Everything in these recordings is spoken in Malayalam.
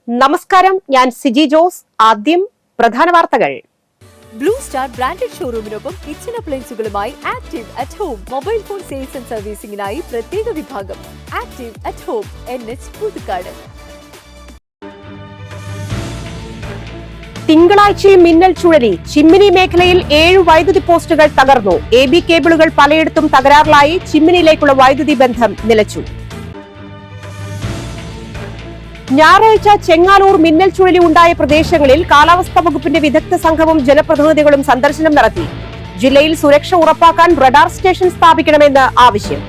നമസ്കാരം, ഞാൻ സിജി ജോസ്. ആദ്യം പ്രധാന വാർത്തകൾ. ബ്ലൂ സ്റ്റാർ ബ്രാൻഡഡ് ഷോറൂമിനൊപ്പം കിച്ചൺ അപ്ലയൻസുകളുമായി active at home mobile phone sales and സർവീസിംഗിനായി പ്രത്യേക വിഭാഗം. Active at home, NH Puthukkad. തിങ്കളാഴ്ചയും മിന്നൽ ചുഴലി. ചിമ്മിനി മേഖലയിൽ 7 വൈദ്യുതി പോസ്റ്റുകൾ തകർന്നു. AB കേബിളുകൾ പലയിടത്തും തകരാറിലായി. ചിമ്മിനിയിലേക്കുള്ള വൈദ്യുതി ബന്ധം നിലച്ചു. ഞായറാഴ്ച ചെങ്ങാലൂർ മിന്നൽ ചുഴലി ഉണ്ടായ പ്രദേശങ്ങളിൽ കാലാവസ്ഥാ വകുപ്പിന്റെ വിദഗ്ധ സംഘവും ജനപ്രതിനിധികളും സന്ദർശനം നടത്തി. ജില്ലയിൽ സുരക്ഷ ഉറപ്പാക്കാൻ റഡാർ സ്റ്റേഷൻ സ്ഥാപിക്കണമെന്ന് ആവശ്യം.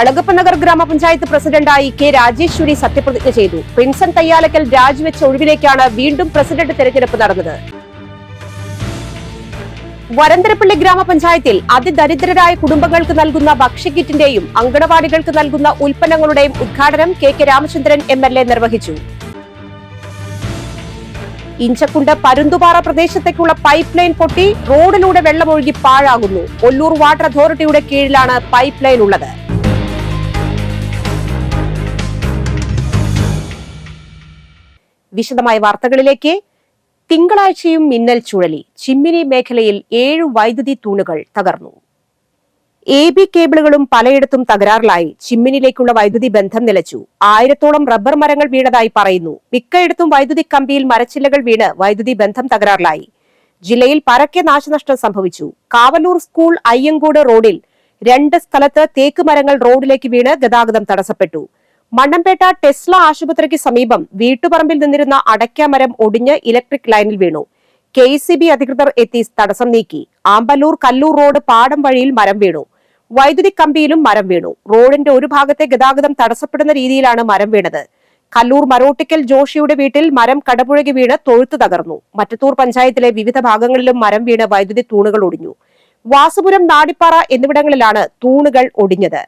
അളഗപ്പനഗർ ഗ്രാമപഞ്ചായത്ത് പ്രസിഡന്റായി കെ രാജേശ്വരി സത്യപ്രതിജ്ഞ ചെയ്തു. പ്രിൻസൺ തയ്യാലക്കൽ രാജിവെച്ച ഒഴിവിലേക്കാണ് വീണ്ടും പ്രസിഡന്റ് തെരഞ്ഞെടുപ്പ് നടന്നത്. വരന്തരപ്പള്ളി ഗ്രാമപഞ്ചായത്തിൽ അതിദരിദ്രരായ കുടുംബങ്ങൾക്ക് നൽകുന്ന ഭക്ഷ്യക്കിറ്റിന്റെയും അങ്കണവാടികൾക്ക് നൽകുന്ന ഉൽപ്പന്നങ്ങളുടെയും ഉദ്ഘാടനം കെ രാമചന്ദ്രൻ MLA നിർവഹിച്ചു. ഇഞ്ചക്കുണ്ട് പരുന്തുപാറ പ്രദേശത്തേക്കുള്ള പൈപ്പ് ലൈൻ പൊട്ടി റോഡിലൂടെ വെള്ളമൊഴുകി പാഴാകുന്നു. ഒല്ലൂർ വാട്ടർ അതോറിറ്റിയുടെ കീഴിലാണ് പൈപ്പ് ലൈൻ ഉള്ളത്. വിശദമായ വാർത്തകളിലേക്ക്. തിങ്കളാഴ്ചയും മിന്നൽ ചുഴലി. ചിമ്മിനി മേഖലയിൽ 7 വൈദ്യുതി തൂണുകൾ തകർന്നു. AB കേബിളുകളും പലയിടത്തും തകരാറിലായി. ചിമ്മിനിയിലേക്കുള്ള വൈദ്യുതി ബന്ധം നിലച്ചു. 1000-ഓളം റബ്ബർ മരങ്ങൾ വീണതായി പറയുന്നു. മിക്കയിടത്തും വൈദ്യുതി കമ്പിയിൽ മരച്ചില്ലകൾ വീണ് വൈദ്യുതി ബന്ധം തകരാറിലായി. ജില്ലയിൽ പരക്കെ നാശനഷ്ടം സംഭവിച്ചു. കാവലൂർ സ്കൂൾ അയ്യങ്കോട് റോഡിൽ 2 സ്ഥലത്ത് തേക്ക് മരങ്ങൾ റോഡിലേക്ക് വീണ് ഗതാഗതം തടസ്സപ്പെട്ടു. മണ്ണമ്പേട്ട ടെസ്ല ആശുപത്രിക്ക് സമീപം വീട്ടുപറമ്പിൽ നിന്നിരുന്ന അടയ്ക്കാമരം ഒടിഞ്ഞ് ഇലക്ട്രിക് ലൈനിൽ വീണു. KECB അധികൃതർ എത്തി തടസ്സം നീക്കി. ആമ്പല്ലൂർ കല്ലൂർ റോഡ് പാടം വഴിയിൽ മരം വീണു. വൈദ്യുതി കമ്പിയിലും മരം വീണു. റോഡിന്റെ ഒരു ഭാഗത്തെ ഗതാഗതം തടസ്സപ്പെടുന്ന രീതിയിലാണ് മരം വീണത്. കല്ലൂർ മരോട്ടിക്കൽ ജോഷിയുടെ വീട്ടിൽ മരം കടപുഴകി വീണ് തൊഴുത്ത് തകർന്നു. മറ്റത്തൂർ പഞ്ചായത്തിലെ വിവിധ ഭാഗങ്ങളിലും മരം വീണ് വൈദ്യുതി തൂണുകൾ ഒടിഞ്ഞു. വാസുപുരം, നാടിപ്പാറ എന്നിവിടങ്ങളിലാണ് തൂണുകൾ ഒടിഞ്ഞത്.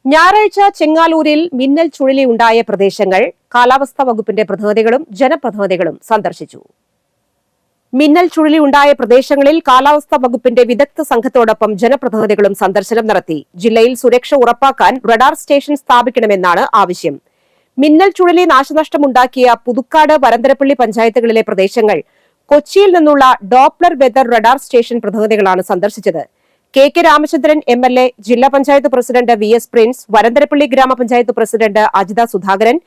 ഞായറാഴ്ച ചെങ്ങാലൂരിൽ മിന്നൽ ചുഴലി ഉണ്ടായ പ്രദേശങ്ങൾ കാലാവസ്ഥാ വകുപ്പിന്റെ പ്രതിനിധികളും ജനപ്രതിനിധികളും സന്ദർശിച്ചു. മിന്നൽ ചുഴലി ഉണ്ടായ പ്രദേശങ്ങളിൽ കാലാവസ്ഥാ വകുപ്പിന്റെ വിദഗ്ധ സംഘത്തോടൊപ്പം ജനപ്രതിനിധികളും സന്ദർശനം നടത്തി. ജില്ലയിൽ സുരക്ഷ ഉറപ്പാക്കാൻ റഡാർ സ്റ്റേഷൻ സ്ഥാപിക്കണമെന്നാണ് ആവശ്യം. മിന്നൽ ചുഴലി നാശനഷ്ടമുണ്ടാക്കിയ പുതുക്കാട്, വരന്തരപ്പള്ളി പഞ്ചായത്തുകളിലെ പ്രദേശങ്ങൾ കൊച്ചിയിൽ നിന്നുള്ള ഡോപ്ലർ വെതർ റഡാർ സ്റ്റേഷൻ പ്രതിനിധികളാണ് സന്ദർശിച്ചത്. കെ രാമചന്ദ്രൻ MLA, ജില്ലാ പഞ്ചായത്ത് പ്രസിഡന്റ് VS പ്രിൻസ്, വരന്തരപ്പള്ളി ഗ്രാമപഞ്ചായത്ത് പ്രസിഡന്റ് അജിത സുധാകരൻ,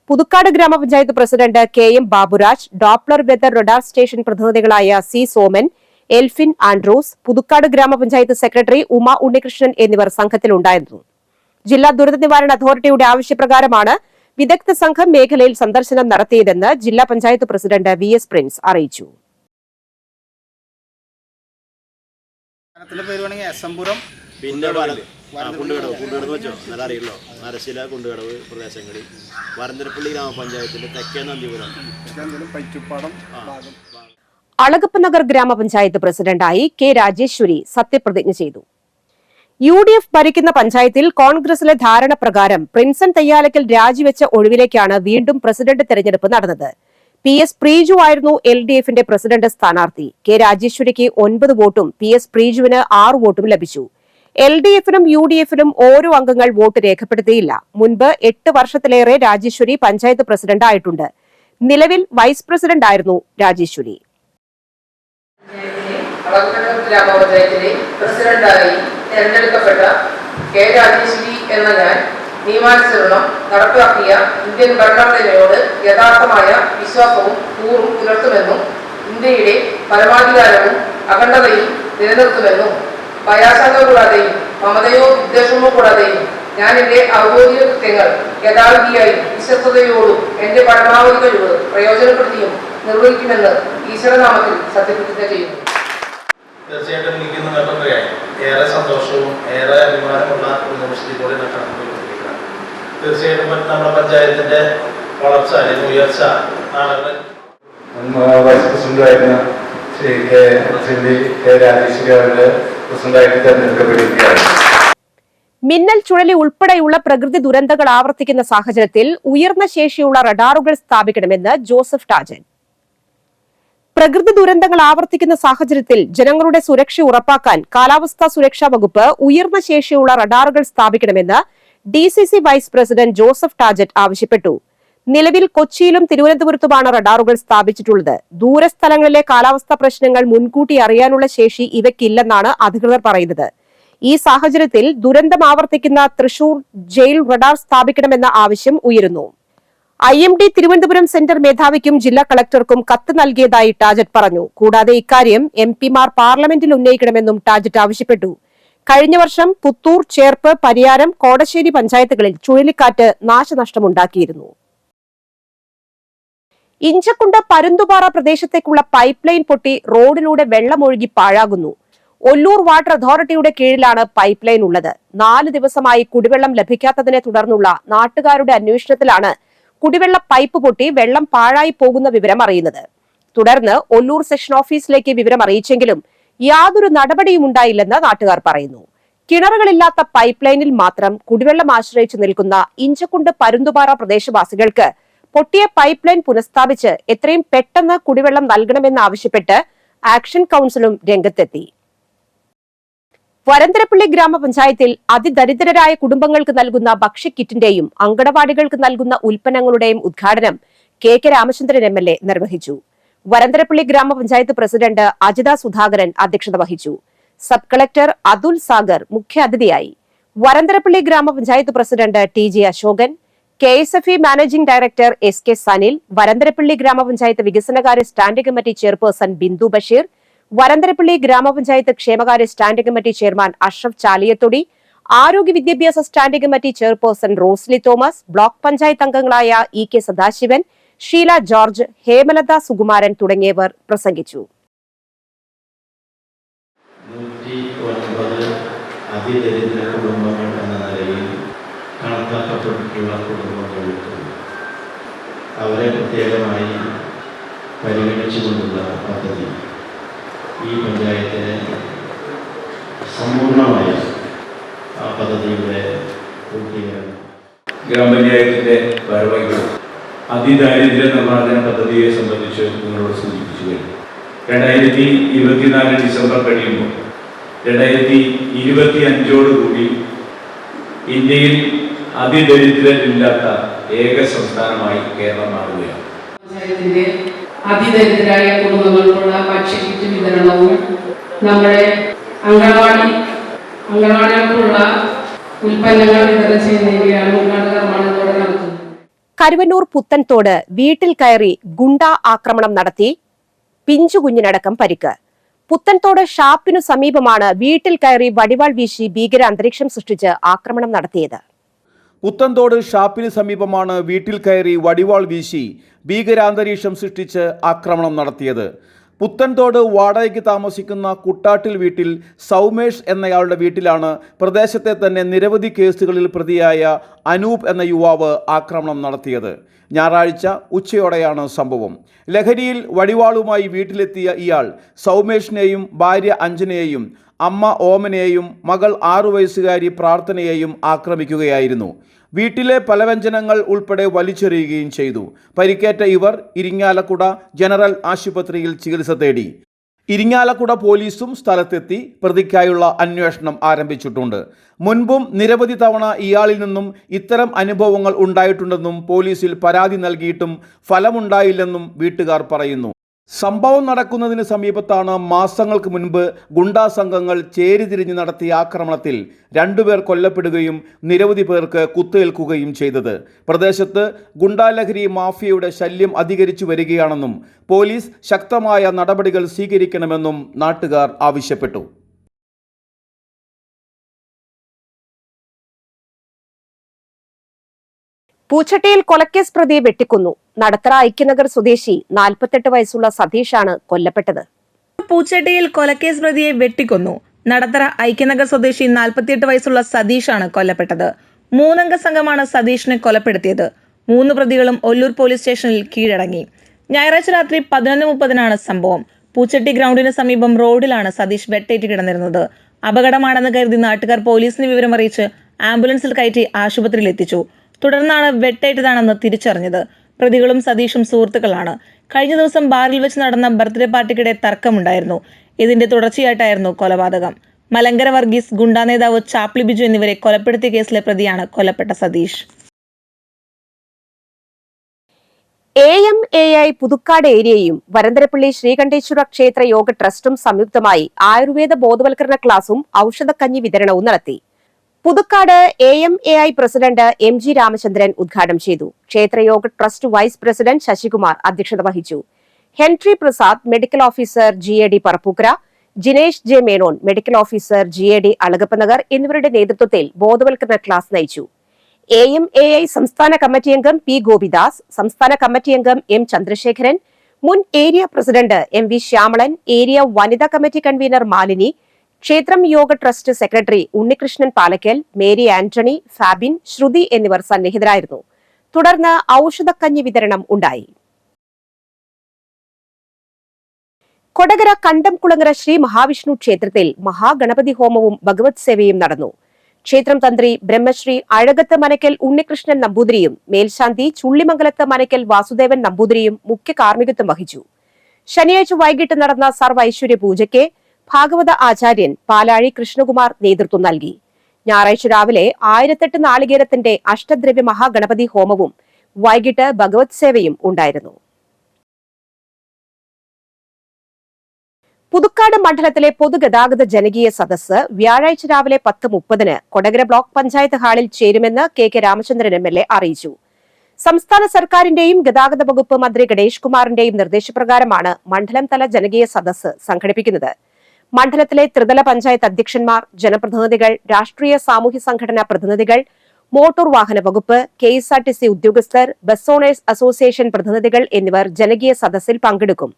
പുതുക്കാട് ഗ്രാമപഞ്ചായത്ത് president KM Baburaj, Doppler weather radar station പ്രതിനിധികളായ C സോമൻ, എൽഫിൻ ആൻഡ്രൂസ്, പുതുക്കാട് ഗ്രാമപഞ്ചായത്ത് സെക്രട്ടറി ഉമ ഉണ്ണികൃഷ്ണൻ എന്നിവർ സംഘത്തിലുണ്ടായിരുന്നു. ജില്ലാ ദുരന്ത നിവാരണ അതോറിറ്റിയുടെ ആവശ്യപ്രകാരമാണ് വിദഗ്ധ സംഘം മേഖലയിൽ സന്ദർശനം നടത്തിയതെന്ന് ജില്ലാ പഞ്ചായത്ത് പ്രസിഡന്റ് VS പ്രിൻസ് അറിയിച്ചു. പിന്നെ കുണ്ടുകടവ് വെച്ചോ നല്ല അറിയുള്ളൂ. നരശില, കുണ്ടുകടവ് പ്രദേശങ്ങളിൽ വരന്തരപ്പള്ളി ഗ്രാമപഞ്ചായത്തിന്റെ തെക്കേ നന്ദിപുരം. അളഗപ്പനഗർ ഗ്രാമപഞ്ചായത്ത് പ്രസിഡന്റായി കെ രാജേശ്വരി സത്യപ്രതിജ്ഞ ചെയ്തു. UDF ഭരിക്കുന്ന പഞ്ചായത്തിൽ കോൺഗ്രസിലെ ധാരണ പ്രകാരം പ്രിൻസൺ തയ്യാലക്കൽ രാജിവെച്ച ഒഴിവിലേക്കാണ് വീണ്ടും പ്രസിഡന്റ് തെരഞ്ഞെടുപ്പ് നടന്നത്. PS പ്രീജു ആയിരുന്നു LDFന്റെ പ്രസിഡന്റ് സ്ഥാനാർത്ഥി. കെ രാജേശ്വരിക്ക് 9 വോട്ടും PS പ്രീജുവിന് 6 വോട്ടും ലഭിച്ചു. LDFനും UDFനും ഓരോ അംഗങ്ങൾ വോട്ട് രേഖപ്പെടുത്തിയില്ല. മുൻപ് 8 വർഷത്തിലേറെ രാജേശ്വരി പഞ്ചായത്ത് പ്രസിഡന്റ് ആയിട്ടുണ്ട്. നിലവിൽ വൈസ് പ്രസിഡന്റ് ആയിരുന്നു രാജേശ്വരി. ഗ്രാമപഞ്ചായത്തിലെ പ്രസിഡന്റായി തെരഞ്ഞെടുക്കപ്പെട്ട കെ രാജേശ്വരി എന്ന ഞാൻ നിയമാനുസരണം നടപ്പാക്കിയ ഇന്ത്യൻ ഭരണഘടനയോട് യഥാർത്ഥമായ വിശ്വാസവും കൂറും പുലർത്തുമെന്നും ഇന്ത്യയുടെ പരമാധികാരവും അഖണ്ഡതയും നിലനിർത്തുമെന്നും ഭയാശങ്ക കൂടാതെയും മമതയോ വിദ്വേഷമോ കൂടാതെയും ഞാൻ എന്റെ ഔദ്യോഗിക കൃത്യങ്ങൾ യഥാവിധിയായും വിശ്വസ്തയോടും എന്റെ പരമാവധി കഴിവ് പ്രയോജനപ്പെടുത്തിയും നിർവഹിക്കുമെന്ന് ഈശ്വരനാമത്തിൽ സത്യപ്രതിജ്ഞ ചെയ്യുന്നു. തീർച്ചയായിട്ടും എനിക്ക് നിങ്ങൾക്കൊക്കെയായി ഏറെ സന്തോഷവും ഏറെ അഭിമാനമുള്ള ഒരു നിമിഷത്തിലൂടെ കടന്നുപോയിക്കൊണ്ടിരിക്കുകയാണ്. തീർച്ചയായിട്ടും നമ്മുടെ പഞ്ചായത്തിന്റെ വളർച്ച അല്ലെങ്കിൽ ഉയർച്ച നാളെ വൈസ് പ്രസിഡന്റായിരുന്ന ശ്രീ കെ രാജേശ്വരി അവരുടെ പ്രസിഡന്റായിട്ട് തെരഞ്ഞെടുക്കപ്പെട്ടിരിക്കുകയാണ്. മിന്നൽ ചുഴലി ഉൾപ്പെടെയുള്ള പ്രകൃതി ദുരന്തങ്ങൾ ആവർത്തിക്കുന്ന സാഹചര്യത്തിൽ ഉയർന്ന ശേഷിയുള്ള റഡാറുകൾ സ്ഥാപിക്കണമെന്ന് ജോസഫ് ടാജൻ. പ്രകൃതി ദുരന്തങ്ങൾ ആവർത്തിക്കുന്ന സാഹചര്യത്തിൽ ജനങ്ങളുടെ സുരക്ഷ ഉറപ്പാക്കാൻ കാലാവസ്ഥാ സുരക്ഷാ വകുപ്പ് ഉയർന്ന ശേഷിയുള്ള റഡാറുകൾ സ്ഥാപിക്കണമെന്ന് DCC വൈസ് പ്രസിഡന്റ് ജോസഫ് ടാജറ്റ് ആവശ്യപ്പെട്ടു. നിലവിൽ കൊച്ചിയിലും തിരുവനന്തപുരത്തുമാണ് റഡാറുകൾ സ്ഥാപിച്ചിട്ടുള്ളത്. ദൂരസ്ഥലങ്ങളിലെ കാലാവസ്ഥാ പ്രശ്നങ്ങൾ മുൻകൂട്ടി അറിയാനുള്ള ശേഷി ഇവയ്ക്കില്ലെന്നാണ് അധികൃതർ പറയുന്നത്. ഈ സാഹചര്യത്തിൽ ദുരന്തം ആവർത്തിക്കുന്ന തൃശൂർ ജയിൽ റഡാർ സ്ഥാപിക്കണമെന്ന ആവശ്യം ഉയരുന്നു. IMD തിരുവനന്തപുരം സെന്റർ മേധാവിക്കും ജില്ലാ കളക്ടർക്കും കത്ത് നൽകിയതായി ടാജറ്റ് പറഞ്ഞു. കൂടാതെ ഇക്കാര്യം MP-മാർ പാർലമെന്റിൽ ഉന്നയിക്കണമെന്നും ടാജറ്റ് ആവശ്യപ്പെട്ടു. കഴിഞ്ഞ വർഷം പുത്തൂർ, ചേർപ്പ്, പരിയാരം, കോടശ്ശേരി പഞ്ചായത്തുകളിൽ ചുഴലിക്കാറ്റ് നാശനഷ്ടമുണ്ടാക്കിയിരുന്നു. ഇഞ്ചക്കുണ്ട് പരുന്തുപാറ പ്രദേശത്തേക്കുള്ള പൈപ്പ് ലൈൻ പൊട്ടി റോഡിലൂടെ വെള്ളമൊഴുകി പാഴാകുന്നു. ഒല്ലൂർ വാട്ടർ അതോറിറ്റിയുടെ കീഴിലാണ് പൈപ്പ് ലൈൻ ഉള്ളത്. 4 ദിവസമായി കുടിവെള്ളം ലഭിക്കാത്തതിനെ തുടർന്നുള്ള നാട്ടുകാരുടെ അന്വേഷണത്തിലാണ് കുടിവെള്ള പൈപ്പ് പൊട്ടി വെള്ളം പാഴായി പോകുന്ന വിവരം അറിയുന്നത്. തുടർന്ന് ഒല്ലൂർ സെഷൻ ഓഫീസിലേക്ക് വിവരം അറിയിച്ചെങ്കിലും യാതൊരു നടപടിയും ഉണ്ടായില്ലെന്ന് നാട്ടുകാർ പറയുന്നു. കിണറുകളില്ലാത്ത പൈപ്പ് ലൈനിൽ മാത്രം കുടിവെള്ളം ആശ്രയിച്ചു നിൽക്കുന്ന ഇഞ്ചക്കുണ്ട് പരുന്തുപാറ പ്രദേശവാസികൾക്ക് പൊട്ടിയ പൈപ്പ് ലൈൻ പുനഃസ്ഥാപിച്ച് എത്രയും പെട്ടെന്ന് കുടിവെള്ളം നൽകണമെന്നാവശ്യപ്പെട്ട് ആക്ഷൻ കൌൺസിലും രംഗത്തെത്തി. വരന്തരപ്പള്ളി ഗ്രാമപഞ്ചായത്തിൽ അതിദരിദ്രരായ കുടുംബങ്ങൾക്ക് നൽകുന്ന ഭക്ഷ്യക്കിറ്റിന്റെയും അങ്കണവാടികൾക്ക് നൽകുന്ന ഉൽപ്പന്നങ്ങളുടെയും ഉദ്ഘാടനം KK രാമചന്ദ്രൻ MLA നിർവഹിച്ചു. വരന്തരപ്പള്ളി ഗ്രാമപഞ്ചായത്ത് പ്രസിഡന്റ് അജിത സുധാകരൻ അധ്യക്ഷത വഹിച്ചു. സബ് കളക്ടർ അതുൽ സാഗർ മുഖ്യാതിഥിയായി. വരന്തരപ്പള്ളി ഗ്രാമപഞ്ചായത്ത് president TG Ashokan, KSFE managing director SK Sanil, Varantharappally ഗ്രാമപഞ്ചായത്ത് വികസനകാര്യ standing committee chairperson Bindu Basheer, Varantharappally ഗ്രാമപഞ്ചായത്ത് ക്ഷേമകാര്യ standing committee chairman Ashraf Chaliyathodi, ആരോഗ്യ വിദ്യാഭ്യാസ standing committee chairperson Rosly Thomas, block panchayat അംഗങ്ങളായ EK സദാശിവൻ, ഷീല ജോർജ്, ഹേമലത സുകുമാരൻ തുടങ്ങിയവർ പ്രസംഗിച്ചു. 109 അതിദരിദ്ര കുടുംബങ്ങൾ എന്ന നിലയിൽ കണക്കാക്കപ്പെട്ടിട്ടുള്ള കുടുംബങ്ങൾക്ക് അവരെ പ്രത്യേകമായി പരിഗണിച്ചുകൊണ്ടുള്ള പദ്ധതി ഈ പഞ്ചായത്തിന് സമ്പൂർണമായ ആ പദ്ധതിയുടെ പൂർത്തീകരണം. ഗ്രാമപഞ്ചായത്തിൻ്റെ ഭാരവാഹികൾ അതിദാരിദ്ര്യ നിർമ്മാർജ്ജന പദ്ധതിയെ സംബന്ധിച്ച് നിങ്ങളോട് സൂചിപ്പിച്ചു കഴിഞ്ഞു. 2024 ഡിസംബർ കഴിയുമ്പോൾ 2025 ഇന്ത്യയിൽ അതിദരിദ്രരില്ലാത്ത ഏക സംസ്ഥാനമായി കേരളം മാറുകയാണ്. പഞ്ചായത്തിലെ അതിദരിദ്രരായ കുടുംബങ്ങൾക്കുള്ള ഭക്ഷ്യക്കിറ്റ് വിതരണവും നമ്മുടെ അംഗനവാടികൾക്കുള്ള ഉൽപ്പന്നങ്ങൾ വിതരണം ചെയ്യുന്നതിനെയാണ് ഉദ്ഘാടനമാണ് നടത്തുന്നത്. കരുവന്നൂർ പുത്തൻതോട് വീട്ടിൽ കയറി ഗുണ്ട ആക്രമണം നടത്തി പിഞ്ചുകുഞ്ഞിനടക്കം പരിക്ക്. പുത്തൻതോട് ഷാപ്പിനു സമീപമാണ് വീട്ടിൽ കയറി വടിവാൾ വീശി ഭീകര അന്തരീക്ഷം സൃഷ്ടിച്ച് ആക്രമണം നടത്തിയത്. പുത്തൻതോട് ഷാപ്പിന് സമീപമാണ് വീട്ടിൽ കയറി വടിവാൾ വീശി ഭീകരാന്തരീക്ഷം സൃഷ്ടിച്ച് ആക്രമണം നടത്തിയത്. പുത്തൻതോട് വാടകയ്ക്ക് താമസിക്കുന്ന കുട്ടാട്ടിൽ വീട്ടിൽ സൗമേഷ് എന്നയാളുടെ വീട്ടിലാണ് പ്രദേശത്തെ തന്നെ നിരവധി കേസുകളിൽ പ്രതിയായ അനൂപ് എന്ന യുവാവ് ആക്രമണം നടത്തിയത്. ഞായറാഴ്ച ഉച്ചയോടെയാണ് സംഭവം. ലഹരിയിൽ വടിവാളുമായി വീട്ടിലെത്തിയ ഇയാൾ സൗമേഷിനെയും ഭാര്യ അഞ്ജനയെയും അമ്മ ഓമനയെയും മകൾ 6 വയസ്സുകാരി പ്രാർത്ഥനയെയും ആക്രമിക്കുകയായിരുന്നു. വീട്ടിലെ പലവ്യഞ്ജനങ്ങൾ ഉൾപ്പെടെ വലിച്ചെറിയുകയും ചെയ്തു. പരിക്കേറ്റ ഇവർ ഇരിങ്ങാലക്കുട ജനറൽ ആശുപത്രിയിൽ ചികിത്സ തേടി. ഇരിങ്ങാലക്കുട പോലീസും സ്ഥലത്തെത്തി പ്രതിക്കായുള്ള അന്വേഷണം ആരംഭിച്ചിട്ടുണ്ട്. മുൻപും നിരവധി തവണ ഇയാളിൽ നിന്നും ഇത്തരം അനുഭവങ്ങൾ ഉണ്ടായിട്ടുണ്ടെന്നും പോലീസിൽ പരാതി നൽകിയിട്ടും ഫലമുണ്ടായില്ലെന്നും വീട്ടുകാർ പറയുന്നു. സംഭവം നടക്കുന്നതിന് സമീപത്താണ് മാസങ്ങൾക്ക് മുൻപ് ഗുണ്ടാ സംഘങ്ങൾ ചേരിതിരിഞ്ഞ് നടത്തിയ ആക്രമണത്തിൽ 2 പേർ കൊല്ലപ്പെടുകയും നിരവധി പേർക്ക് കുത്തേൽക്കുകയും ചെയ്തത്. പ്രദേശത്ത് ഗുണ്ടാലഹരി മാഫിയയുടെ ശല്യം അധികരിച്ചു വരികയാണെന്നും പോലീസ് ശക്തമായ നടപടികൾ സ്വീകരിക്കണമെന്നും നാട്ടുകാർ ആവശ്യപ്പെട്ടു. പൂച്ചട്ടിയിൽ കൊലക്കേസ് പ്രതിയെ വെട്ടിക്കൊന്നു. നടത്തറ ഐക്യനഗർ സ്വദേശി 48 വയസ്സുള്ള സതീഷാണ് കൊല്ലപ്പെട്ടത്. പൂച്ചട്ടിയിൽ കൊലക്കേസ് പ്രതിയെ വെട്ടിക്കൊന്നു. നടത്തറ ഐക്യനഗർ സ്വദേശി 48 വയസ്സുള്ള സതീഷാണ് കൊല്ലപ്പെട്ടത്. 3 അംഗ സംഘമാണ് സതീഷിനെ കൊലപ്പെടുത്തിയത്. 3 പ്രതികളും ഒല്ലൂർ പോലീസ് സ്റ്റേഷനിൽ കീഴടങ്ങി. ഞായറാഴ്ച രാത്രി 11:30 സംഭവം. പൂച്ചട്ടി ഗ്രൗണ്ടിന് സമീപം റോഡിലാണ് സതീഷ് വെട്ടേറ്റ് കിടന്നിരുന്നത്. അപകടമാണെന്ന് കരുതി നാട്ടുകാർ പോലീസിന് വിവരമറിയിച്ച് ആംബുലൻസിൽ കയറ്റി ആശുപത്രിയിൽ എത്തിച്ചു. തുടർന്നാണ് വെട്ടേറ്റതാണെന്ന് തിരിച്ചറിഞ്ഞത്. പ്രതികളും സതീഷും സുഹൃത്തുക്കളാണ്. കഴിഞ്ഞ ദിവസം ബാറിൽ വെച്ച് നടന്ന ബർത്ത്ഡേ പാർട്ടിക്കിടെ തർക്കമുണ്ടായിരുന്നു. ഇതിന്റെ തുടർച്ചയായിട്ടായിരുന്നു കൊലപാതകം. മലങ്കര വർഗീസ്, ഗുണ്ടാ നേതാവ് ചാപ്ലി ബിജു എന്നിവരെ കൊലപ്പെടുത്തിയ കേസിലെ പ്രതിയാണ് കൊല്ലപ്പെട്ട സതീഷ്. AMAI പുതുക്കാട് ഏരിയയും വരന്തരപ്പള്ളി ശ്രീകണ്ഠേശ്വര ക്ഷേത്ര യോഗ ട്രസ്റ്റും സംയുക്തമായി ആയുർവേദ ബോധവൽക്കരണ ക്ലാസും ഔഷധക്കഞ്ഞി വിതരണവും നടത്തി. Puthukkad AMAI president MG Ramachandran ഉദ്ഘാടനം ചെയ്തു. ക്ഷേത്രയോഗ ട്രസ്റ്റ് വൈസ് പ്രസിഡന്റ് ശശികുമാർ അധ്യക്ഷത വഹിച്ചു. Henry Prasad, medical officer GAD Parappukkara, Jinesh J Menon, medical officer GAD Alagappanagar എന്നിവരുടെ നേതൃത്വത്തിൽ ബോധവൽക്കരണ ക്ലാസ് നയിച്ചു. AMAI സംസ്ഥാന കമ്മിറ്റി അംഗം P ഗോപിദാസ്, സംസ്ഥാന കമ്മിറ്റി അംഗം M ചന്ദ്രശേഖരൻ, മുൻ area president MV Shyamalan, area വനിതാ കമ്മിറ്റി കൺവീനർ മാലിനി, ക്ഷേത്രം യോഗ trust secretary Unnikrishnan Palakkal, Mary Antony, Fabin, Shruthi എന്നിവർ സന്നിഹിതരായിരുന്നു. തുടർന്ന് ഔഷധക്കഞ്ഞി വിതരണം ഉണ്ടായി. കൊടകര കണ്ടംകുളങ്ങര ശ്രീ മഹാവിഷ്ണു ക്ഷേത്രത്തിൽ മഹാഗണപതി ഹോമവും ഭഗവത് സേവയും നടന്നു. ക്ഷേത്രം തന്ത്രി ബ്രഹ്മശ്രീ അഴകത്ത് മനക്കൽ ഉണ്ണികൃഷ്ണൻ നമ്പൂതിരിയും മേൽശാന്തി ചുള്ളിമംഗലത്ത് മനക്കൽ വാസുദേവൻ നമ്പൂതിരിയും മുഖ്യ കാർമ്മികത്വം വഹിച്ചു. ശനിയാഴ്ച വൈകിട്ട് നടന്ന സർവ്വ ഐശ്വര്യ പൂജയ്ക്ക് ഭാഗവത ആചാര്യൻ പാലാഴി കൃഷ്ണകുമാർ നേതൃത്വം നൽകി. ഞായറാഴ്ച രാവിലെ 1008 നാളികേരത്തിന്റെ അഷ്ടദ്രവ്യ മഹാഗണപതി ഹോമവും വൈകിട്ട് ഭഗവത് സേവയും ഉണ്ടായിരുന്നു. പുതുക്കാട് മണ്ഡലത്തിലെ പൊതുഗതാഗത ജനകീയ സദസ്സ് വ്യാഴാഴ്ച രാവിലെ 10:30 കൊടകര ബ്ലോക്ക് പഞ്ചായത്ത് ഹാളിൽ ചേരുമെന്ന് KK രാമചന്ദ്രൻ MLA അറിയിച്ചു. സംസ്ഥാന സർക്കാരിന്റെയും ഗതാഗത വകുപ്പ് മന്ത്രി ഗണേഷ് കുമാറിന്റെയും നിർദ്ദേശപ്രകാരമാണ് മണ്ഡലം തല ജനകീയ സദസ്സ് സംഘടിപ്പിക്കുന്നത്. മണ്ഡലത്തിലെ ത്രിതല പഞ്ചായത്ത് അധ്യക്ഷന്മാർ, ജനപ്രതിനിധികൾ, രാഷ്ട്രീയ സാമൂഹ്യ സംഘടനാ പ്രതിനിധികൾ, മോട്ടോർ വാഹന വകുപ്പ്, KSRTC ഉദ്യോഗസ്ഥർ, ബസ് ഓണേഴ്സ് അസോസിയേഷൻ പ്രതിനിധികൾ എന്നിവർ ജനകീയ സദസ്സിൽ പങ്കെടുക്കും.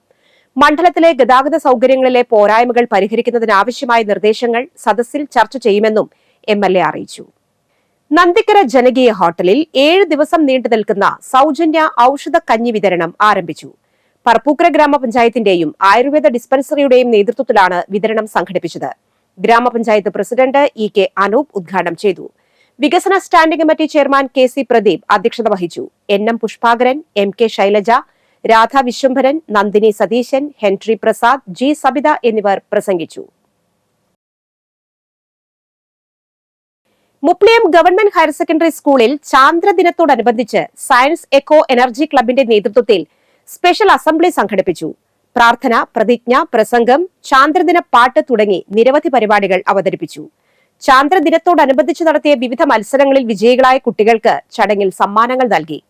മണ്ഡലത്തിലെ ഗതാഗത സൗകര്യങ്ങളിലെ പോരായ്മകൾ പരിഹരിക്കുന്നതിനാവശ്യമായ നിർദ്ദേശങ്ങൾ സദസ്സിൽ ചർച്ച ചെയ്യുമെന്നും MLA അറിയിച്ചു. നന്ദിക്കര ജനകീയ ഹോട്ടലിൽ 7 ദിവസം നീണ്ടു നിൽക്കുന്ന സൗജന്യ ഔഷധക്കഞ്ഞി വിതരണം ആരംഭിച്ചു. പറപ്പൂക്കര ഗ്രാമപഞ്ചായത്തിന്റെയും ആയുർവേദ ഡിസ്പെൻസറിയുടെയും നേതൃത്വത്തിലാണ് വിതരണം സംഘടിപ്പിച്ചത്. ഗ്രാമപഞ്ചായത്ത് പ്രസിഡന്റ് EK അനൂപ് ഉദ്ഘാടനം ചെയ്തു. വികസന standing committee chairman KC Pradeep അധ്യക്ഷത വഹിച്ചു. NM Pushpakaran, MK Shailaja, Radha Vishwambharan, Nandini Satheesan, Henry Prasad, G Sabitha എന്നിവർ പ്രസംഗിച്ചു. മുപ്ലിയം ഗവൺമെന്റ് ഹയർ സെക്കൻഡറി സ്കൂളിൽ ചാന്ദ്രദിനത്തോടനുബന്ധിച്ച് സയൻസ് എക്കോ എനർജി ക്ലബിന്റെ നേതൃത്വത്തിൽ സ്പെഷ്യൽ അസംബ്ലി സംഘടിപ്പിച്ചു. പ്രാർത്ഥന, പ്രതിജ്ഞ, പ്രസംഗം, ചാന്ദ്രദിന പാട്ട് തുടങ്ങി നിരവധി പരിപാടികൾ അവതരിപ്പിച്ചു. ചാന്ദ്രദിനത്തോടനുബന്ധിച്ച് നടത്തിയ വിവിധ മത്സരങ്ങളിൽ വിജയികളായ കുട്ടികൾക്ക് ചടങ്ങിൽ സമ്മാനങ്ങൾ നൽകി.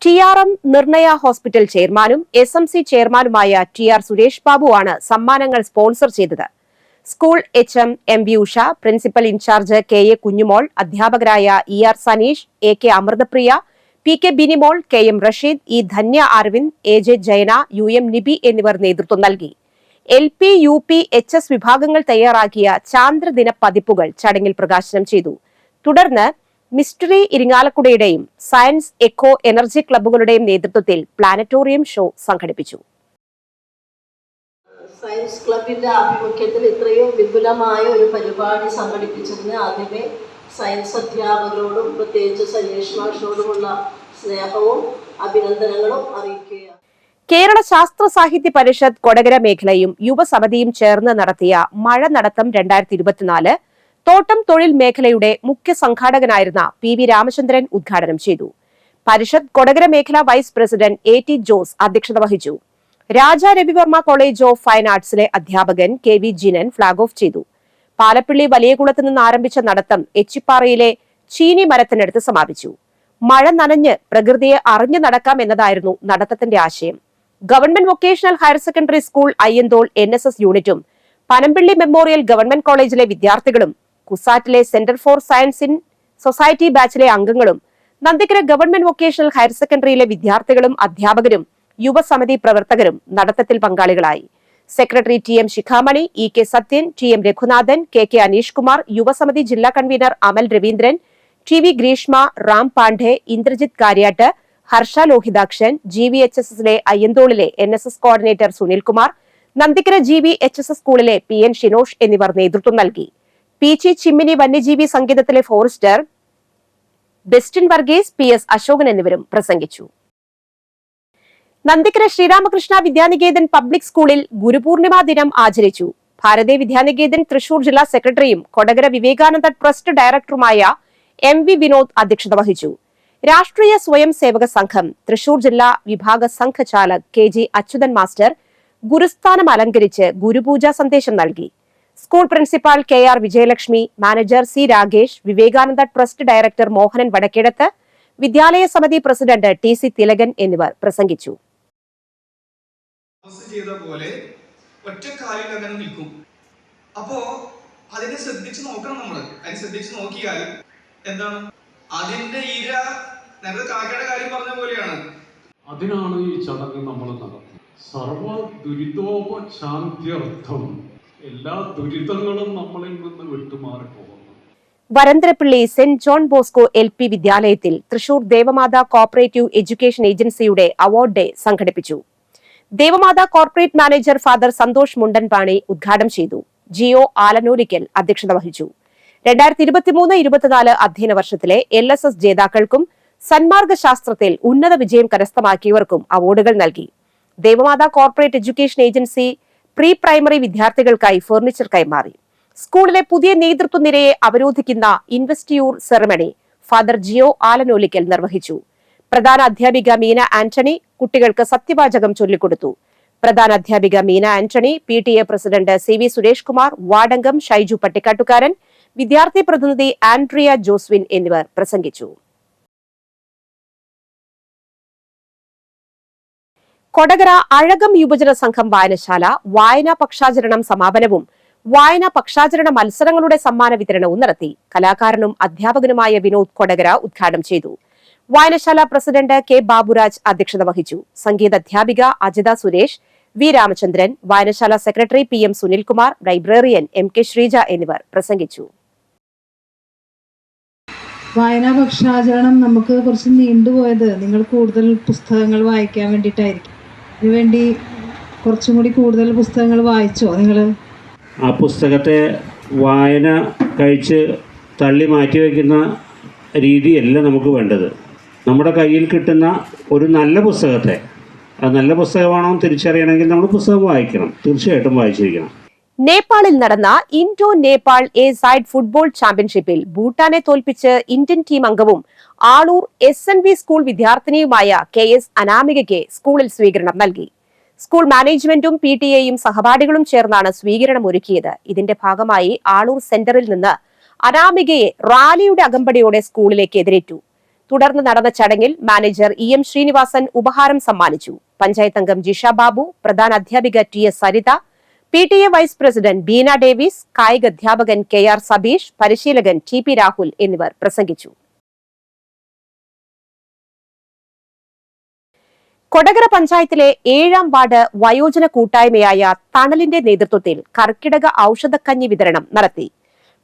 TRM നിർണയ ഹോസ്പിറ്റൽ ചെയർമാനും SMC ചെയർമാനുമായ TR സുരേഷ് ബാബുവാണ് സമ്മാനങ്ങൾ സ്പോൺസർ ചെയ്തത്. School HM MV Usha, principal in charge KA Kunjumol, അധ്യാപകരായ ER Saneesh, AK Amruthapriya, PK Binimol, KM Rasheed, E Dhanya Aravind, AJ Jayana, UM Nibi എന്നിവർ നേതൃത്വം നൽകി. LP, UP, HS വിഭാഗങ്ങൾ തയ്യാറാക്കിയ ചാന്ദ്രദിന പതിപ്പുകൾ ചടങ്ങിൽ പ്രകാശനം ചെയ്തു. തുടർന്ന് മിസ്റ്ററി ഇരിങ്ങാലക്കുടയുടെയും സയൻസ് എക്കോ എനർജി ക്ലബ്ബുകളുടെയും നേതൃത്വത്തിൽ പ്ലാനറ്റോറിയം ഷോ സംഘടിപ്പിച്ചു. സയൻസ് ക്ലബിന്റെ ആഭിമുഖ്യത്തിൽ ഇത്രയും വിപുലമായ ഒരു പരിപാടി സംഘടിപ്പിച്ചതിന് ആദ്യമേ സയൻസ് അധ്യാപകരോടും പ്രത്യേകിച്ച് സനീഷ് മാഷിനോടുമുള്ള സ്നേഹവും അഭിനന്ദനങ്ങളും അറിയിക്കുക. കേരള ശാസ്ത്ര സാഹിത്യ പരിഷത്ത് കൊടകര മേഖലയും യുവസമിതിയും ചേർന്ന് നടത്തിയ മഴ നടത്തം 2024 തോട്ടം തൊഴിൽ മേഖലയുടെ മുഖ്യ സംഘാടകനായിരുന്ന PV രാമചന്ദ്രൻ ഉദ്ഘാടനം ചെയ്തു. പരിഷത്ത് കൊടകര മേഖല വൈസ് പ്രസിഡന്റ് AT ജോസ് അധ്യക്ഷത വഹിച്ചു. Raja Ravivarma college of fine ആർട്സിലെ അധ്യാപകൻ KV ജിനൻ ഫ്ളാഗ് ഓഫ് ചെയ്തു. പാലപ്പിള്ളി വലിയകുളത്ത് നിന്ന് ആരംഭിച്ച നടത്തം എച്ചിപ്പാറയിലെ ചീനി മരത്തിനടുത്ത് സമാപിച്ചു. മഴ നനഞ്ഞ് പ്രകൃതിയെ അറിഞ്ഞു നടക്കാം എന്നതായിരുന്നു നടത്തത്തിന്റെ ആശയം. Government vocational higher secondary school Ayyanthol NSS യൂണിറ്റും പനമ്പിള്ളി മെമ്മോറിയൽ ഗവൺമെന്റ് കോളേജിലെ വിദ്യാർത്ഥികളും കുസാറ്റിലെ centre for science in society ബാച്ചിലെ അംഗങ്ങളും നന്ദിക്കര ഗവൺമെന്റ് വൊക്കേഷണൽ ഹയർ സെക്കൻഡറിയിലെ വിദ്യാർത്ഥികളും അധ്യാപകരും യുവസമിതി പ്രവർത്തകരും നടത്തത്തിൽ പങ്കാളികളായി. Secretary TM Shikhamani, EK Sathyan, TM Raghunathan, KK Aneesh Kumar, യുവസമിതി ജില്ലാ കൺവീനർ അമൽ രവീന്ദ്രൻ, TV ഗ്രീഷ്മ, റാം പാണ്ഡെ, ഇന്ദ്രജിത് കാര്യാട്ട്, ഹർഷ ലോഹിതാക്ഷൻ, GVHSSലെ അയ്യന്തോളിലെ NSS coordinator Sunilkumar, Nandikkara GVHSS സ്കൂളിലെ PN ഷിനോഷ് എന്നിവർ നേതൃത്വം നൽകി. പീച്ചി ചിമ്മിനി വന്യജീവി സങ്കേതത്തിലെ ഫോറസ്റ്റർ ബെസ്റ്റിൻ വർഗീസ്, PS അശോകൻ എന്നിവരും പ്രസംഗിച്ചു. നന്ദിക്കര ശ്രീരാമകൃഷ്ണ വിദ്യാനികേതൻ പബ്ലിക് സ്കൂളിൽ ഗുരുപൂർണിമ ദിനം ആചരിച്ചു. ഭാരതീയ വിദ്യാനികേതൻ തൃശൂർ ജില്ലാ സെക്രട്ടറിയും കൊടകര വിവേകാനന്ദ ട്രസ്റ്റ് ഡയറക്ടറുമായ MV വിനോദ് അധ്യക്ഷത വഹിച്ചു. രാഷ്ട്രീയ സ്വയം സേവക സംഘം തൃശൂർ ജില്ലാ വിഭാഗ സംഘചാലക് KG അച്യുതൻ മാസ്റ്റർ ഗുരുസ്ഥാനം അലങ്കരിച്ച് ഗുരുപൂജാ സന്ദേശം നൽകി. School principal KR Vijayalakshmi, manager C Ragesh, Vivekananda trust director Mohanan Vadakkedath, വിദ്യാലയ സമിതി പ്രസിഡന്റ് TC തിലകൻ എന്നിവർ പ്രസംഗിച്ചു. ഒറ്റക്കാലിൽ അങ്ങനെ നിൽക്കും. അപ്പോ അതിനെ ശ്രദ്ധിച്ചു നോക്കണം. നമ്മൾ അതിനെ ശ്രദ്ധിച്ചു നോക്കിയാൽ എന്താണ് അതിന്റെ ഇര, നേരത്തെ കാക്കയുടെ കാര്യം പറഞ്ഞ പോലെയാണ്. അതിനാണ് ഈ ചടങ്ങ് നമ്മൾ നടത്തുന്നത്. സർവ ദുരിതോപശാന്ത്യർത്ഥം എല്ലാ ദുരിതങ്ങളും നമ്മളിൽ നിന്ന് വിട്ടുമാറി പോകുന്നു. Varantharappally saint John Bosco LP വിദ്യാലയത്തിൽ തൃശൂർ ദേവമാത കോഓപ്പറേറ്റീവ് എഡ്യൂക്കേഷൻ ഏജൻസിയുടെ അവാർഡ് ഡേ സംഘടിപ്പിച്ചു. Devamatha corporate manager father Santhosh Mundanpani ഉദ്ഘാടനം ചെയ്തു. GO ആലനൂരിക്കൽ അധ്യക്ഷത വഹിച്ചു. 2023-24 അധ്യയന വർഷത്തിലെ LSS ജേതാക്കൾക്കും സന്മാർഗ ശാസ്ത്രത്തിൽ ഉന്നത വിജയം കരസ്ഥമാക്കിയവർക്കും അവാർഡുകൾ നൽകി. Devamatha corporate education agency pre primary വിദ്യാർത്ഥികൾക്കായി ഫർണിച്ചർ കൈമാറി. സ്കൂളിലെ പുതിയ നേതൃത്വ നിരയെ അവരോധിക്കുന്ന ഇൻവെസ്റ്റിറ്റ്യൂർ സെറമണി ഫാദർ GO ആലനൂലിക്കൽ നിർവഹിച്ചു. പ്രധാന അധ്യാപിക മീന ആന്റണി കുട്ടികൾക്ക് സത്യവാചകം ചൊല്ലിക്കൊടുത്തു. പ്രധാന അധ്യാപിക Meena Antony, PTA president CV Suresh Kumar, വാർഡംഗം ഷൈജു പട്ടിക്കാട്ടുകാരൻ, വിദ്യാർത്ഥി പ്രതിനിധി ആൻഡ്രിയ ജോസ്വിൻ എന്നിവർ പ്രസംഗിച്ചു. കൊടകര അഴകം യുവജന സംഘം വായനശാല വായനാ പക്ഷാചരണം സമാപനവും വായനാ പക്ഷാചരണ മത്സരങ്ങളുടെ സമ്മാന വിതരണവും നടത്തി. കലാകാരനും അധ്യാപകനുമായ വിനോദ് കൊടകര ഉദ്ഘാടനം ചെയ്തു. വായനശാല പ്രസിഡന്റ് K ബാബുരാജ് അധ്യക്ഷത വഹിച്ചു. സംഗീത അധ്യാപിക അജിത സുരേഷ്, V രാമചന്ദ്രൻ, വായനശാല secretary PM Sunilkumar, librarian MK Sreeja എന്നിവർ പ്രസംഗിച്ചു. വായനാ പക്ഷാചരണം നമുക്ക് കുറച്ച് നീണ്ടുപോയത് നിങ്ങൾ കൂടുതൽ പുസ്തകങ്ങൾ വായിക്കാൻ വേണ്ടിയിട്ടായിരിക്കും. ഇതിനുവേണ്ടി കുറച്ചും കൂടി കൂടുതൽ പുസ്തകങ്ങൾ വായിച്ചോ നിങ്ങൾ? ആ പുസ്തകത്തെ വായന കഴിച്ച് തള്ളി മാറ്റി വയ്ക്കുന്ന രീതിയല്ല നമുക്ക് വേണ്ടത്. നമ്മുടെ കയ്യിൽ കിട്ടുന്ന ഒരു നല്ല പുസ്തകത്തെ, അത് നല്ല പുസ്തകമാണോ തിരിച്ചറിയണമെങ്കിൽ നമ്മൾ പുസ്തകം വായിക്കണം. തീർച്ചയായിട്ടും വായിച്ചിരിക്കണം. നേപ്പാളിൽ നടന്ന Indo Nepal A side football ചാമ്പ്യൻഷിപ്പിൽ ഭൂട്ടാനെ തോൽപ്പിച്ച് ഇന്ത്യൻ ടീം അംഗവും ആളൂർ SNV സ്കൂൾ വിദ്യാർത്ഥിനിയുമായ KS അനാമികയ്ക്ക് സ്കൂളിൽ സ്വീകരണം നൽകി. സ്കൂൾ മാനേജ്മെന്റും PTA-യും സഹപാഠികളും ചേർന്നാണ് സ്വീകരണം ഒരുക്കിയത്. ഇതിന്റെ ഭാഗമായി ആളൂർ സെന്ററിൽ നിന്ന് അനാമികയെ റാലിയുടെ അകമ്പടിയോടെ സ്കൂളിലേക്ക് എതിരേറ്റു. തുടർന്ന് നടന്ന ചടങ്ങിൽ മാനേജർ EM ശ്രീനിവാസൻ ഉപഹാരം സമ്മാനിച്ചു. പഞ്ചായത്ത് അംഗം ജിഷ ബാബു, പ്രധാന അധ്യാപിക TS Saritha, PTA vice president Beena Davis, കായിക അധ്യാപകൻ KR സബീഷ്, പരിശീലകൻ TP രാഹുൽ എന്നിവർ പ്രസംഗിച്ചു. കൊടകര പഞ്ചായത്തിലെ 7ാം വാർഡ് വയോജന കൂട്ടായ്മയായ തണലിന്റെ നേതൃത്വത്തിൽ കർക്കിടക ഔഷധക്കഞ്ഞി വിതരണം നടത്തി.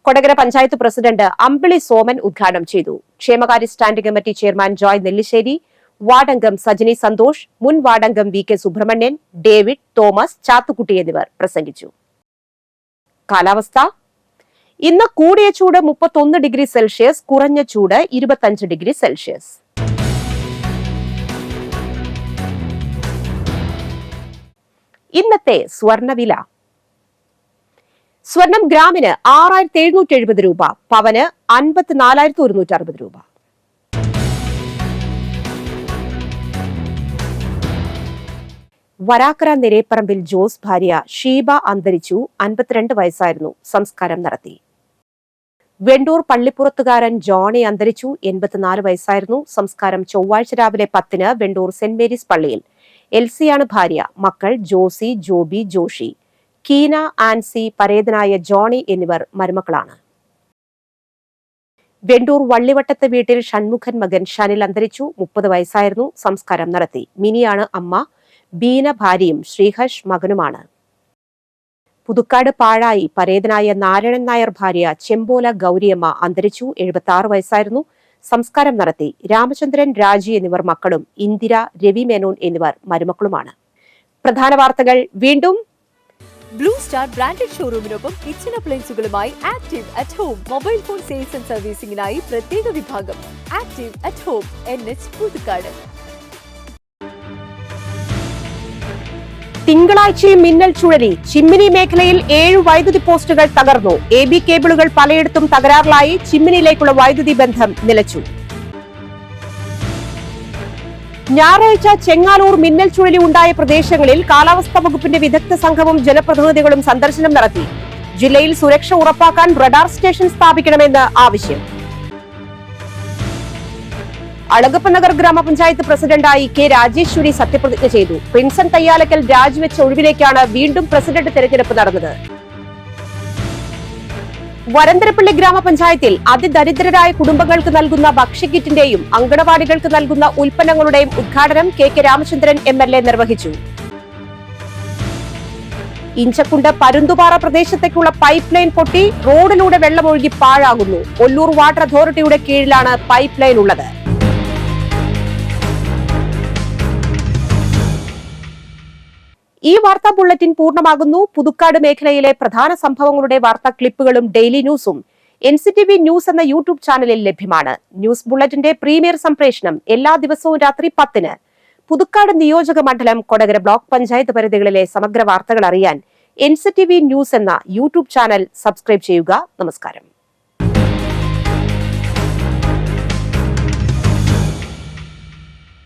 കൊടകര പഞ്ചായത്ത് പ്രസിഡന്റ് അമ്പിളി സോമൻ ഉദ്ഘാടനം ചെയ്തു. ക്ഷേമകാര്യ standing committee chairman Joy Nellissery, വാർഡംഗം സജിനി സന്തോഷ്, മുൻ വാർഡംഗം VK Subrahmanyan, David, Thomas, Chathukkutty എന്നിവർ പ്രസംഗിച്ചു. കാലാവസ്ഥ. ഇന്ന് കൂടിയ ചൂട് 31 ഡിഗ്രി സെൽഷ്യസ്, കുറഞ്ഞ ചൂട് 25 ഡിഗ്രി സെൽഷ്യസ്. ഇന്നത്തെ സ്വർണവില. സ്വർണം ഗ്രാമിന് 6770 രൂപ, പവന് 54,160 രൂപ. വരാക്കര നിരേപ്പറമ്പിൽ ജോസ് ഭാര്യ ഷീബ അന്തരിച്ചു. 52 വയസ്സായിരുന്നു. സംസ്കാരം നടത്തി. വെണ്ടൂർ പള്ളിപ്പുറത്തുകാരൻ ജോണി അന്തരിച്ചു. 84 വയസ്സായിരുന്നു. സംസ്കാരം ചൊവ്വാഴ്ച രാവിലെ 10-ന് വെണ്ടൂർ സെന്റ് മേരീസ് പള്ളിയിൽ. എൽസിയാണ് ഭാര്യ. മക്കൾ ജോസി, ജോബി, ജോഷി, കീന, ആൻസി, പരേതനായ ജോണി എന്നിവർ മരുമക്കളാണ്. വെണ്ടൂർ വള്ളിവട്ടത്ത് വീട്ടിൽ ഷൺമുഖൻ മകൻ ഷനിൽ അന്തരിച്ചു. 30 വയസ്സായിരുന്നു. സംസ്കാരം നടത്തി. മിനിയാണ് അമ്മ. ബീന ഭാര്യയും ശ്രീഹർഷ് മകനുമാണ്. പുതുക്കാട് പാഴായി പരേതനായ നാരായണൻ നായർ ഭാര്യ ചെമ്പോല ഗൗരിയമ്മ അന്തരിച്ചു. 76 വയസ്സായിരുന്നു. സംസ്കാരം നടത്തി. രാമചന്ദ്രൻ, രാജി എന്നിവർ മക്കളും ഇന്ദിര, രവി മേനോൻ എന്നിവർ മരുമക്കളുമാണ്. പ്രധാന വാർത്തകൾ വീണ്ടും. ബ്ലൂ സ്റ്റാർ ബ്രാൻഡഡ് ഷോറൂമിനൊപ്പം കിച്ചൺ അപ്ലയൻസുകളുമായി active at home mobile phone sales and സർവീസിംഗിനായി പ്രത്യേക വിഭാഗം. Active at home, NH Puthukkad. തിങ്കളാഴ്ചയും മിന്നൽ ചുഴലി. ചിമ്മിനി മേഖലയിൽ 7 വൈദ്യുതി പോസ്റ്റുകൾ തകർന്നു. AB കേബിളുകൾ പലയിടത്തും തകരാറിലായി. ചിമ്മിനിയിലേക്കുള്ള വൈദ്യുതി ബന്ധം നിലച്ചു. ഞായറാഴ്ച ചെങ്ങാലൂർ മിന്നൽ ചുഴലി ഉണ്ടായ പ്രദേശങ്ങളിൽ കാലാവസ്ഥാ വകുപ്പിന്റെ വിദഗ്ധ സംഘവും ജനപ്രതിനിധികളും സന്ദർശനം നടത്തി. ജില്ലയിൽ സുരക്ഷ ഉറപ്പാക്കാൻ റഡാർ സ്റ്റേഷൻ സ്ഥാപിക്കണമെന്ന് ആവശ്യം. അളഗപ്പനഗർ ഗ്രാമപഞ്ചായത്ത് പ്രസിഡന്റായി കെ രാജേശ്വരി സത്യപ്രതിജ്ഞ ചെയ്തു. പ്രിൻസൺ തയ്യാലക്കൽ രാജിവെച്ച ഒഴിവിലേക്കാണ് വീണ്ടും പ്രസിഡന്റ് തെരഞ്ഞെടുപ്പ് നടന്നത്. വരന്തരപ്പള്ളി ഗ്രാമപഞ്ചായത്തിൽ അതിദരിദ്രരായ കുടുംബങ്ങൾക്ക് നൽകുന്ന ഭക്ഷ്യക്കിറ്റിന്റെയും അങ്കണവാടികൾക്ക് നൽകുന്ന ഉൽപ്പന്നങ്ങളുടെയും ഉദ്ഘാടനം കെ രാമചന്ദ്രൻ MLA നിർവഹിച്ചു. ഇഞ്ചക്കുണ്ട് പരുന്തുപാറ പ്രദേശത്തേക്കുള്ള പൈപ്പ് ലൈൻ പൊട്ടി റോഡിലൂടെ വെള്ളമൊഴുകി പാഴാകുന്നു. ഒല്ലൂർ വാട്ടർ അതോറിറ്റിയുടെ കീഴിലാണ് പൈപ്പ് ലൈൻ ഉള്ളത്. ഈ വാർത്താ ബുള്ളറ്റിൻ പൂർണ്ണമാകുന്നു. പുതുക്കാട് മേഖലയിലെ പ്രധാന സംഭവങ്ങളുടെ വാർത്താ ക്ലിപ്പുകളും ഡെയിലി ന്യൂസും NCTV ന്യൂസ് എന്ന യൂട്യൂബ് ചാനലിൽ ലഭ്യമാണ്. ന്യൂസ് ബുള്ളറ്റിന്റെ പ്രീമിയർ സംപ്രേഷണം എല്ലാ ദിവസവും രാത്രി 10-ന്. പുതുക്കാട് നിയോജക മണ്ഡലം, കൊടകര ബ്ലോക്ക് പഞ്ചായത്ത് പരിധികളിലെ സമഗ്ര വാർത്തകൾ അറിയാൻ NCTV ന്യൂസ് എന്ന യൂട്യൂബ് ചാനൽ സബ്സ്ക്രൈബ് ചെയ്യുക. നമസ്കാരം.